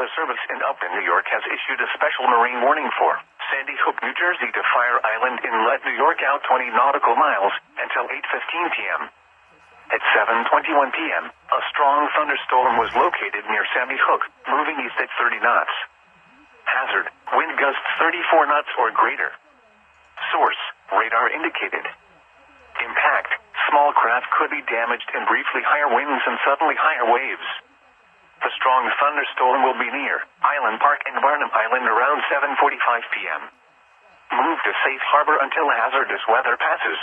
Weather Service in Upton, New York has issued a special marine warning for Sandy Hook, New Jersey to Fire Island Inlet, New York out 20 nautical miles until 8:15 p.m. At 7:21 p.m., a strong thunderstorm was located near Sandy Hook, moving east at 30 knots. Hazard, wind gusts 34 knots or greater. Source, radar indicated. Impact, small craft could be damaged and briefly higher winds and suddenly higher waves. The strong thunderstorm will be near Island Park and Barnum Island around 7:45 p.m. Move to safe harbor until hazardous weather passes.